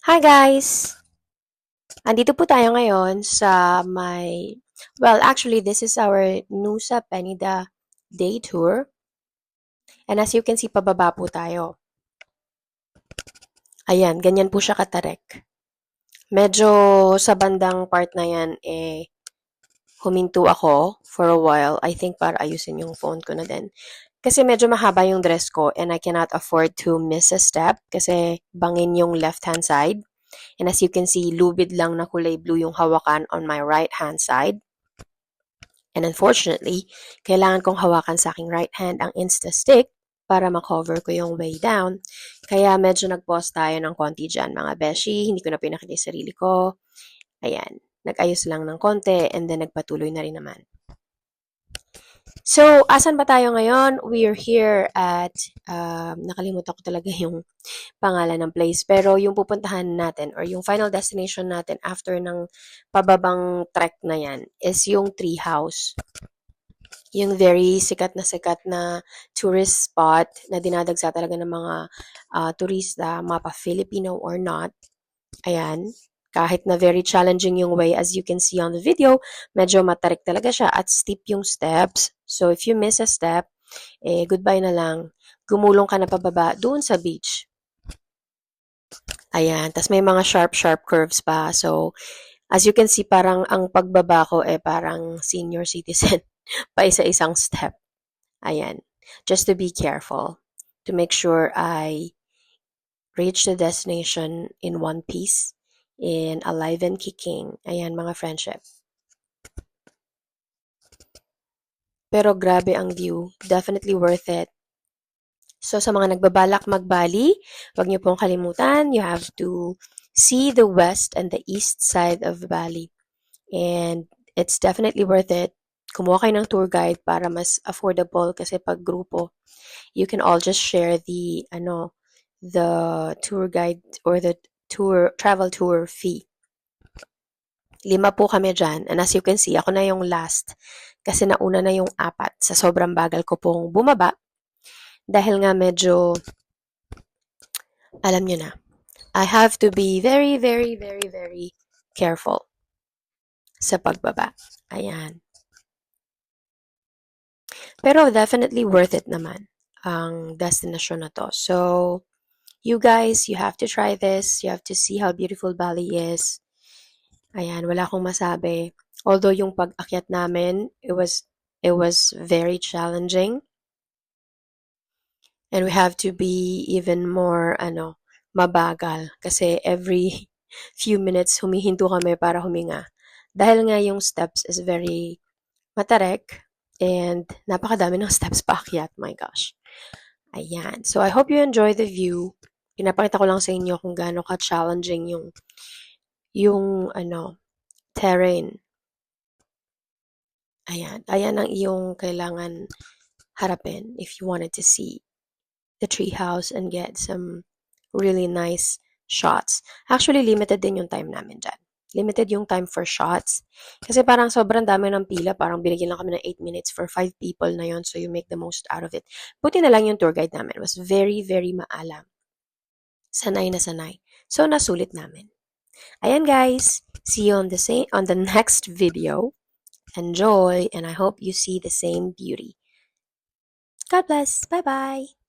Hi guys! Andito po tayo ngayon sa actually this is our Nusa Penida day tour. And as you can see, pababa po tayo. Ayan, ganyan po siya katarek. Medyo sa bandang part na yan, huminto ako for a while. I think para ayusin yung phone ko na din. Kasi medyo mahaba yung dress ko and I cannot afford to miss a step kasi bangin yung left-hand side. And as you can see, lubid lang na kulay blue yung hawakan on my right-hand side. And unfortunately, kailangan kong hawakan sa aking right hand ang Insta-Stick para makover ko yung way down. Kaya medyo nag-pause tayo ng konti dyan, mga beshi. Hindi ko na pinakita yung sarili ko. Ayan, nag-ayos lang ng konti and then nagpatuloy na rin naman. So, asan ba tayo ngayon? We are here at, nakalimutan ko talaga yung pangalan ng place. Pero yung pupuntahan natin or yung final destination natin after ng pababang trek na yan is yung tree house. Yung very sikat na tourist spot na dinadagsa talaga ng mga turista, mapa Filipino or not. Ayan. Kahit na very challenging yung way, as you can see on the video, medyo matarik talaga siya at steep yung steps. So, if you miss a step, goodbye na lang. Gumulong ka na pababa doon sa beach. Ayan. Tas may mga sharp curves pa. So, as you can see, parang ang pagbaba ko parang senior citizen pa isa-isang step. Ayan. Just to be careful. To make sure I reach the destination in one piece. In alive and kicking. Ayan, mga friendship. Pero grabe ang view. Definitely worth it. So, sa mga nagbabalak mag-Bali, huwag niyo pong kalimutan, you have to see the west and the east side of Bali. And it's definitely worth it. Kumuha kayo ng tour guide para mas affordable kasi pag grupo, you can all just share the tour guide or the travel tour fee. 5 po kami dyan. And as you can see, ako na yung last. Kasi nauna na yung 4 sa sobrang bagal ko pong bumaba. Dahil nga medyo, alam nyo na, I have to be very, very, very, very careful sa pagbaba. Ayan. Pero definitely worth it naman ang destination na to. So, you guys, you have to try this. You have to see how beautiful Bali is. Ayan, wala akong masabi. Although yung pag-akyat namin, it was very challenging. And we have to be even more, mabagal. Kasi every few minutes, humihinto kami para huminga. Dahil nga yung steps is very matarek and napakadami ng steps paakyat. My gosh. Ayan. So, I hope you enjoy the view. Pinapakita ko lang sa inyo kung gaano ka-challenging yung terrain. Ayan. Ayan ang iyong kailangan harapin if you wanted to see the treehouse and get some really nice shots. Actually, limited din yung time namin dyan. Limited yung time for shots. Kasi parang sobrang dami ng pila. Parang binigyan lang kami ng 8 minutes for 5 people na yon. So, you make the most out of it. Buti na lang yung tour guide namin. It was very, very maalam. Sanay na sanay. So, nasulit namin. Ayan guys. See you on the next video. Enjoy, and I hope you see the same beauty. God bless. Bye-bye.